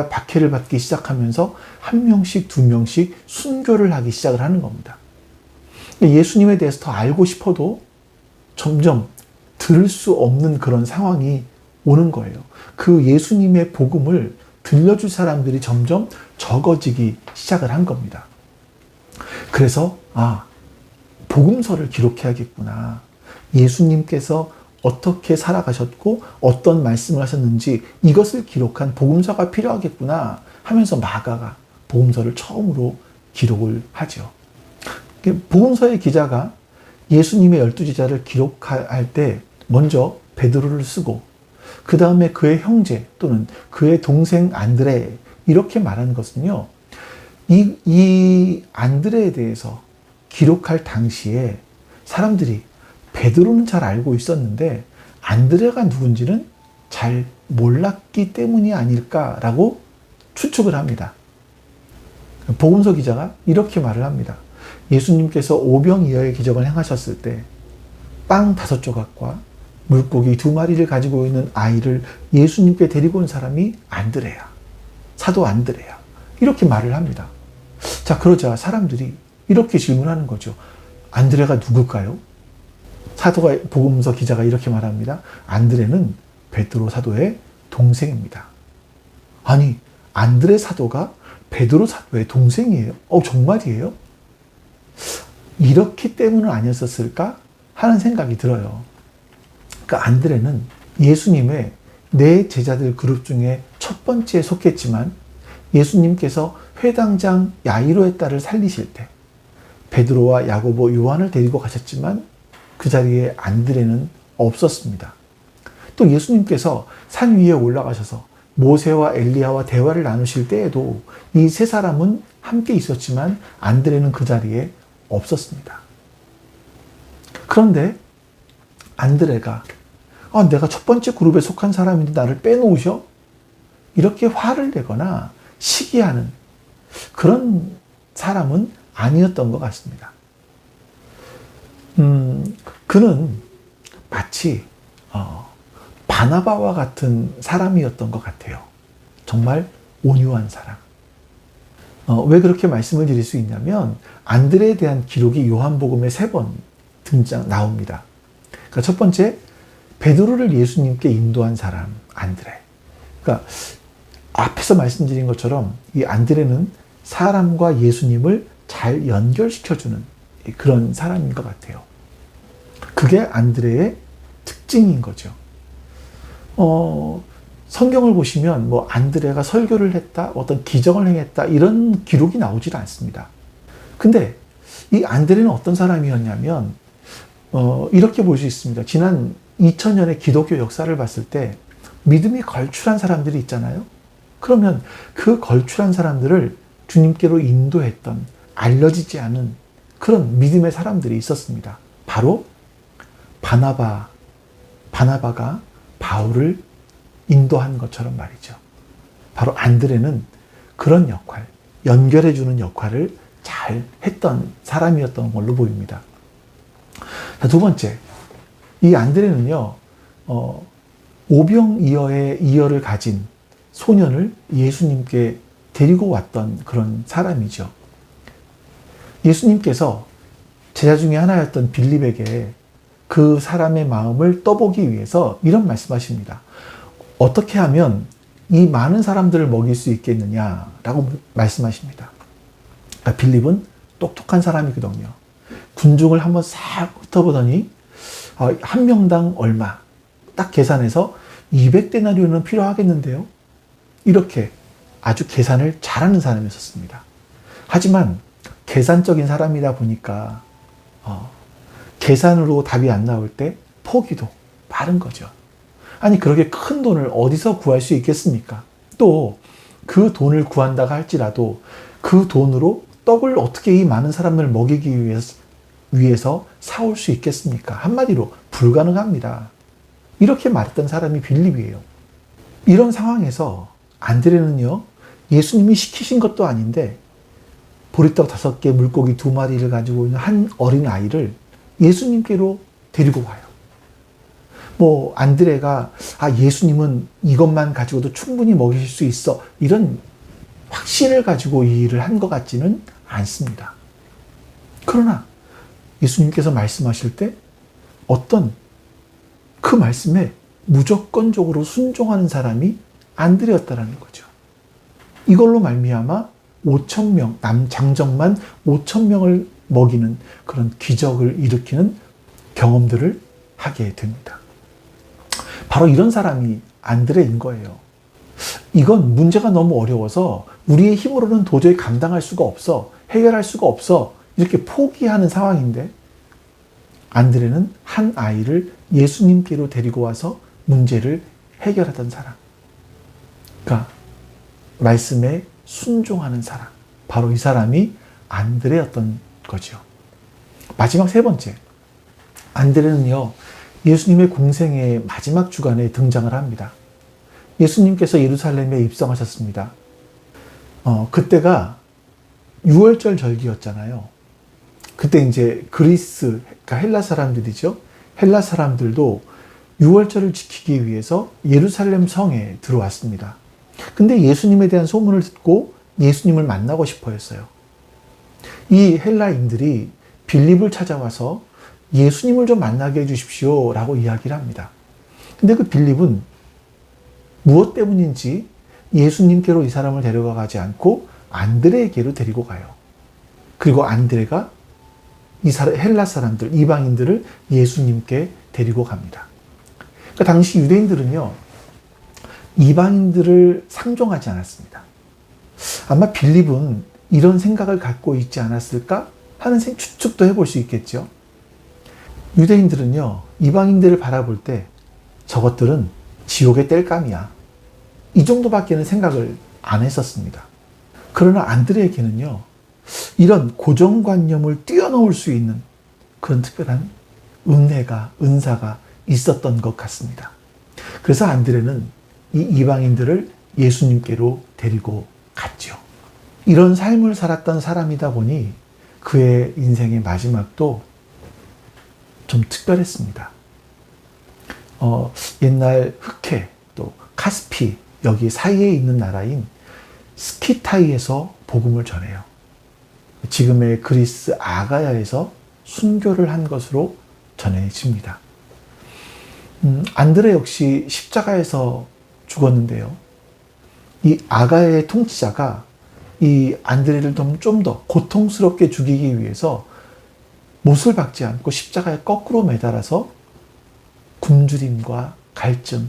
박해를 받기 시작하면서 한 명씩, 두 명씩 순교를 하기 시작을 하는 겁니다. 예수님에 대해서 더 알고 싶어도 점점 들을 수 없는 그런 상황이 오는 거예요. 그 예수님의 복음을 들려줄 사람들이 점점 적어지기 시작을 한 겁니다. 그래서 복음서를 기록해야겠구나. 예수님께서 어떻게 살아가셨고 어떤 말씀을 하셨는지 이것을 기록한 복음서가 필요하겠구나 하면서 마가가 복음서를 처음으로 기록을 하죠. 복음서의 기자가 예수님의 12제자를 기록할 때 먼저 베드로를 쓰고 그 다음에 그의 형제 또는 그의 동생 안드레 이렇게 말하는 것은요, 이 안드레에 대해서 기록할 당시에 사람들이 베드로는 잘 알고 있었는데 안드레가 누군지는 잘 몰랐기 때문이 아닐까라고 추측을 합니다. 복음서 기자가 이렇게 말을 합니다. 예수님께서 오병이어의 기적을 행하셨을 때 빵 5조각과 물고기 2마리를 가지고 있는 아이를 예수님께 데리고 온 사람이 안드레야. 사도 안드레야. 이렇게 말을 합니다. 자, 그러자 사람들이 이렇게 질문하는 거죠. 안드레가 누굴까요? 복음서 기자가 이렇게 말합니다. 안드레는 베드로 사도의 동생입니다. 아니, 안드레 사도가 베드로 사도의 동생이에요? 정말이에요? 이렇기 때문은 아니었을까 하는 생각이 들어요. 그러니까 안드레는 예수님의 네 제자들 그룹 중에 첫 번째에 속했지만 예수님께서 회당장 야이로의 딸을 살리실 때 베드로와 야고보, 요한을 데리고 가셨지만 그 자리에 안드레는 없었습니다. 또 예수님께서 산 위에 올라가셔서 모세와 엘리야와 대화를 나누실 때에도 이 세 사람은 함께 있었지만 안드레는 그 자리에 없었습니다. 그런데 안드레가 내가 첫 번째 그룹에 속한 사람인데 나를 빼놓으셔? 이렇게 화를 내거나 시기하는 그런 사람은 아니었던 것 같습니다. 그는 마치 바나바와 같은 사람이었던 것 같아요. 정말 온유한 사람. 왜 그렇게 말씀을 드릴 수 있냐면 안드레에 대한 기록이 요한복음에 3번 나옵니다. 그러니까 첫 번째, 베드로를 예수님께 인도한 사람 안드레. 그러니까 앞에서 말씀드린 것처럼 이 안드레는 사람과 예수님을 잘 연결시켜주는 그런 사람인 것 같아요. 그게 안드레의 특징인 거죠. 성경을 보시면 안드레가 설교를 했다, 어떤 기적을 행했다 이런 기록이 나오질 않습니다. 근데 이 안드레는 어떤 사람이었냐면 이렇게 볼 수 있습니다. 지난 2000년의 기독교 역사를 봤을 때 믿음이 걸출한 사람들이 있잖아요. 그러면 그 걸출한 사람들을 주님께로 인도했던, 알려지지 않은 그런 믿음의 사람들이 있었습니다. 바로 바나바가 바울을 인도한 것처럼 말이죠. 바로 안드레는 그런 역할, 연결해주는 역할을 잘 했던 사람이었던 걸로 보입니다. 자, 두 번째, 이 안드레는요, 오병이어의 이어를 가진 소년을 예수님께 데리고 왔던 그런 사람이죠. 예수님께서 제자 중에 하나였던 빌립에게 그 사람의 마음을 떠보기 위해서 이런 말씀하십니다. 어떻게 하면 이 많은 사람들을 먹일 수 있겠느냐라고 말씀하십니다. 그러니까 빌립은 똑똑한 사람이거든요. 군중을 한번 싹 훑어보더니 한 명당 얼마 딱 계산해서 200데나리온은 필요하겠는데요. 이렇게 아주 계산을 잘하는 사람이었습니다. 하지만 계산적인 사람이다 보니까 계산으로 답이 안 나올 때 포기도 빠른 거죠. 아니 그렇게 큰 돈을 어디서 구할 수 있겠습니까? 또 그 돈을 구한다고 할지라도 그 돈으로 떡을 어떻게 이 많은 사람을 먹이기 위해서 사올 수 있겠습니까? 한마디로 불가능합니다. 이렇게 말했던 사람이 빌립이에요. 이런 상황에서 안드레는요, 예수님이 시키신 것도 아닌데 보리떡 5개, 물고기 2마리를 가지고 있는 한 어린 아이를 예수님께로 데리고 와요. 안드레가 예수님은 이것만 가지고도 충분히 먹이실 수 있어, 이런 확신을 가지고 이 일을 한 것 같지는 않습니다. 그러나 예수님께서 말씀하실 때 어떤 그 말씀에 무조건적으로 순종하는 사람이 안드레였다라는 거죠. 이걸로 말미암아 5,000명, 장정만 5,000명을 먹이는 그런 기적을 일으키는 경험들을 하게 됩니다. 바로 이런 사람이 안드레인 거예요. 이건 문제가 너무 어려워서 우리의 힘으로는 도저히 감당할 수가 없어, 해결할 수가 없어, 이렇게 포기하는 상황인데 안드레는 한 아이를 예수님께로 데리고 와서 문제를 해결하던 사람. 그러니까 말씀에 순종하는 사람. 바로 이 사람이 안드레였던 거죠. 마지막 3번째. 안드레는요, 예수님의 공생의 마지막 주간에 등장을 합니다. 예수님께서 예루살렘에 입성하셨습니다. 그때가 6월절 절기였잖아요. 그때 이제 그리스, 그러니까 헬라 사람들이죠. 헬라 사람들도 6월절을 지키기 위해서 예루살렘 성에 들어왔습니다. 근데 예수님에 대한 소문을 듣고 예수님을 만나고 싶어 했어요. 이 헬라인들이 빌립을 찾아와서 예수님을 좀 만나게 해주십시오 라고 이야기를 합니다. 근데 그 빌립은 무엇 때문인지 예수님께로 이 사람을 데려가 가지 않고 안드레에게로 데리고 가요. 그리고 안드레가 헬라 사람들, 이방인들을 예수님께 데리고 갑니다. 그러니까 당시 유대인들은요, 이방인들을 상종하지 않았습니다. 아마 빌립은 이런 생각을 갖고 있지 않았을까 하는 추측도 해볼 수 있겠죠. 유대인들은요, 이방인들을 바라볼 때 저것들은 지옥의 땔감이야, 이 정도밖에는 생각을 안 했었습니다. 그러나 안드레에게는요, 이런 고정관념을 뛰어넘을 수 있는 그런 특별한 은사가 있었던 것 같습니다. 그래서 안드레는 이 이방인들을 예수님께로 데리고 갔죠. 이런 삶을 살았던 사람이다 보니 그의 인생의 마지막도 좀 특별했습니다. 옛날 흑해 또 카스피 여기 사이에 있는 나라인 스키타이에서 복음을 전해요. 지금의 그리스 아가야에서 순교를 한 것으로 전해집니다. 안드레 역시 십자가에서 죽었는데요. 이 아가야의 통치자가 이 안드레를 좀 더 고통스럽게 죽이기 위해서 못을 박지 않고 십자가에 거꾸로 매달아서 굶주림과 갈증,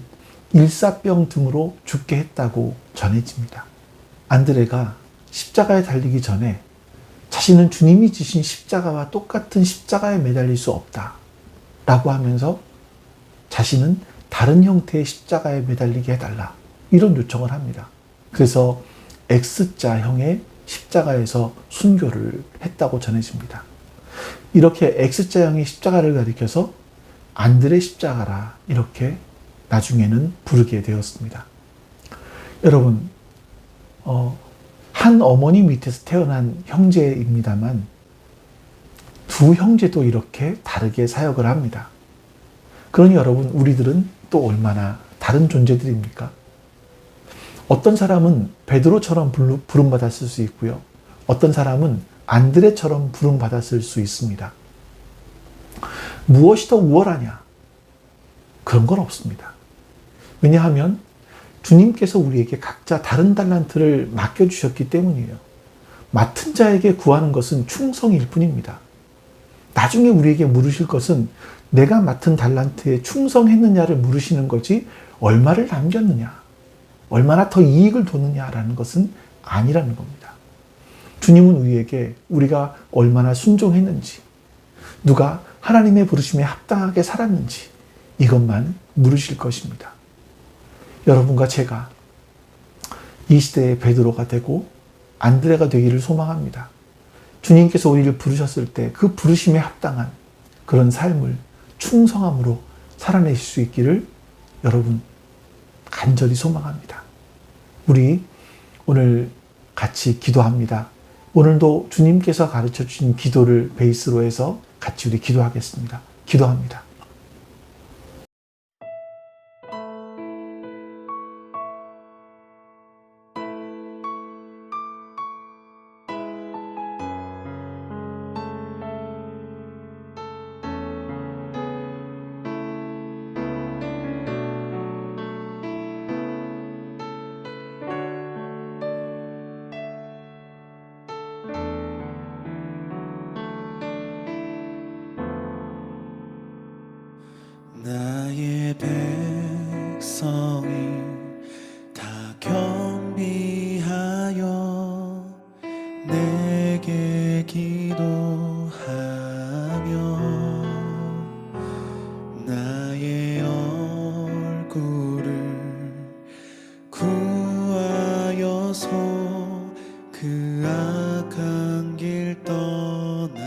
일사병 등으로 죽게 했다고 전해집니다. 안드레가 십자가에 달리기 전에 자신은 주님이 지신 십자가와 똑같은 십자가에 매달릴 수 없다 라고 하면서 자신은 다른 형태의 십자가에 매달리게 해달라, 이런 요청을 합니다. 그래서 X자형의 십자가에서 순교를 했다고 전해집니다. 이렇게 X자형의 십자가를 가리켜서 안드레 십자가라 이렇게 나중에는 부르게 되었습니다. 여러분, 한 어머니 밑에서 태어난 형제입니다만 두 형제도 이렇게 다르게 사역을 합니다. 그러니 여러분, 우리들은 또 얼마나 다른 존재들입니까? 어떤 사람은 베드로처럼 부름받았을 수 있고요. 어떤 사람은 안드레처럼 부름받았을 수 있습니다. 무엇이 더 우월하냐? 그런 건 없습니다. 왜냐하면 주님께서 우리에게 각자 다른 달란트를 맡겨주셨기 때문이에요. 맡은 자에게 구하는 것은 충성일 뿐입니다. 나중에 우리에게 물으실 것은 내가 맡은 달란트에 충성했느냐를 물으시는 거지 얼마를 남겼느냐, 얼마나 더 이익을 뒀느냐라는 것은 아니라는 겁니다. 주님은 우리에게 우리가 얼마나 순종했는지, 누가 하나님의 부르심에 합당하게 살았는지 이것만 물으실 것입니다. 여러분과 제가 이 시대의 베드로가 되고 안드레가 되기를 소망합니다. 주님께서 우리를 부르셨을 때 그 부르심에 합당한 그런 삶을 충성함으로 살아내실 수 있기를 여러분 간절히 소망합니다. 우리 오늘 같이 기도합니다. 오늘도 주님께서 가르쳐 주신 기도를 베이스로 해서 같이 우리 기도하겠습니다. 기도합니다. 나의 백성이 다 겸비하여 내게 기도하며 나의 얼굴을 구하여서 그 악한 길 떠나며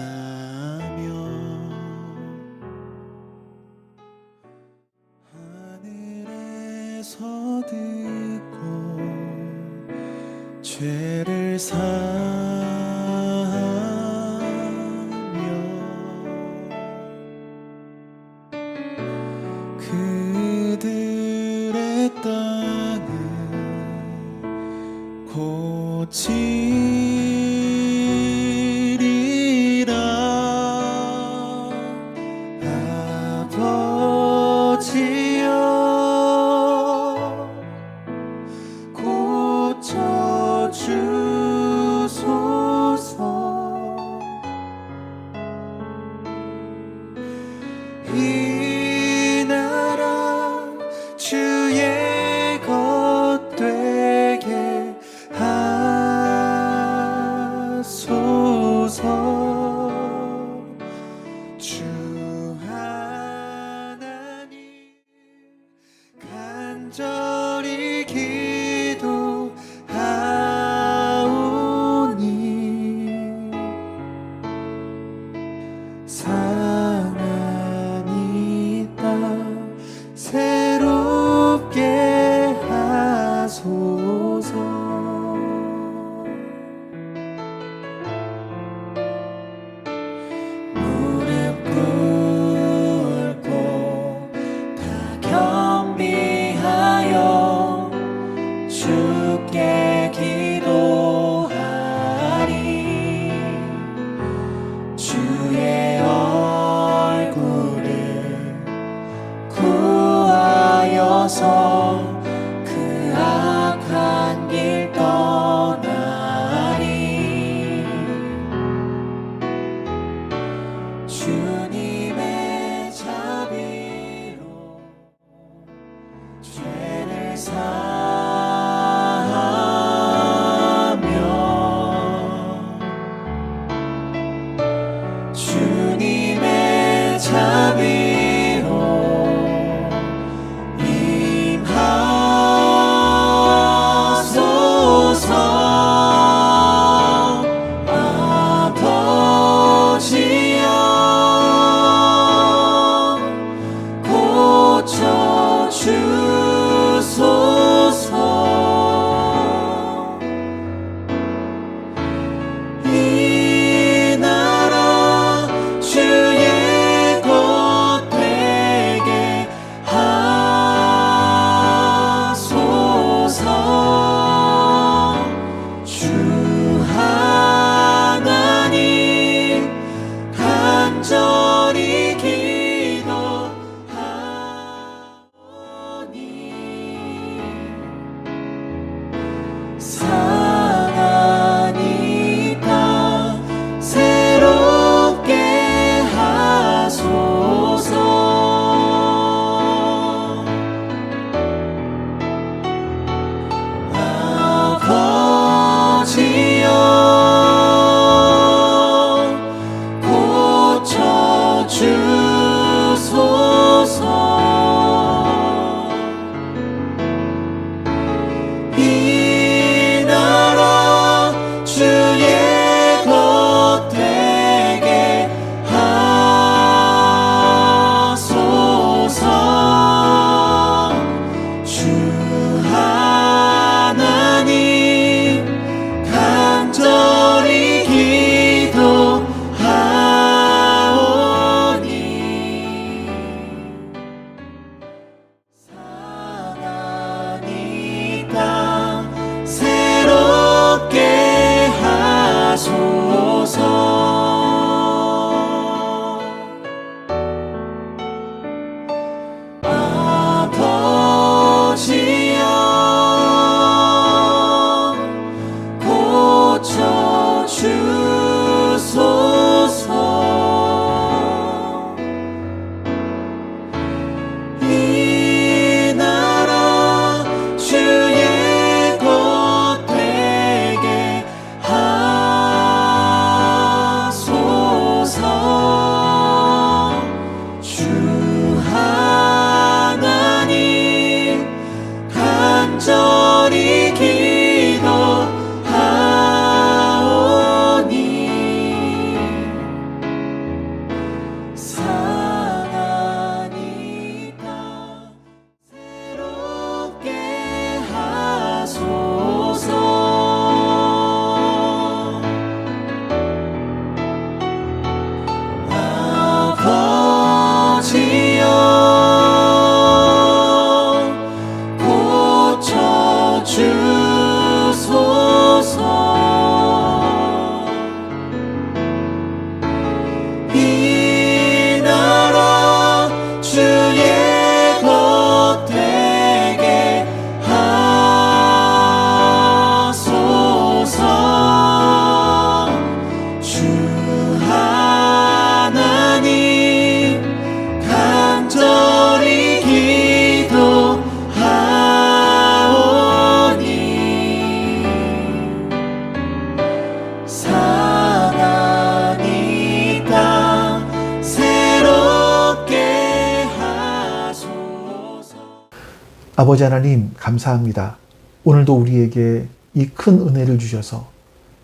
아버지 하나님 감사합니다. 오늘도 우리에게 이 큰 은혜를 주셔서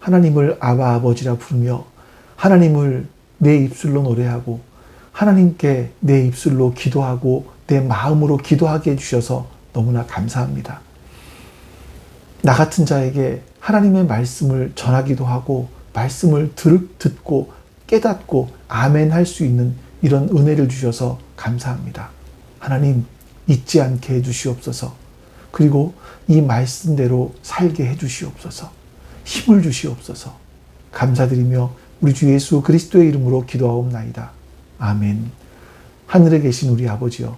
하나님을 아바 아버지라 부르며 하나님을 내 입술로 노래하고 하나님께 내 입술로 기도하고 내 마음으로 기도하게 해주셔서 너무나 감사합니다. 나 같은 자에게 하나님의 말씀을 전하기도 하고 말씀을 듣고 깨닫고 아멘 할 수 있는 이런 은혜를 주셔서 감사합니다. 하나님 잊지 않게 해주시옵소서. 그리고 이 말씀대로 살게 해주시옵소서. 힘을 주시옵소서. 감사드리며 우리 주 예수 그리스도의 이름으로 기도하옵나이다. 아멘. 하늘에 계신 우리 아버지여,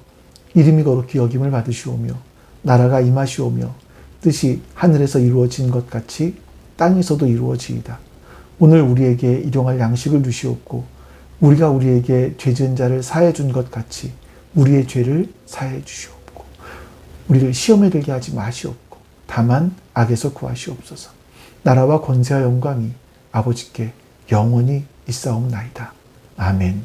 이름이 거룩히 여김을 받으시오며 나라가 임하시오며 뜻이 하늘에서 이루어진 것 같이 땅에서도 이루어지이다. 오늘 우리에게 일용할 양식을 주시옵고 우리가 우리에게 죄 지은 자를 사해 준 것 같이 우리의 죄를 사해 주시옵고 우리를 시험에 들게 하지 마시옵고 다만 악에서 구하시옵소서. 나라와 권세와 영광이 아버지께 영원히 있사옵나이다. 아멘.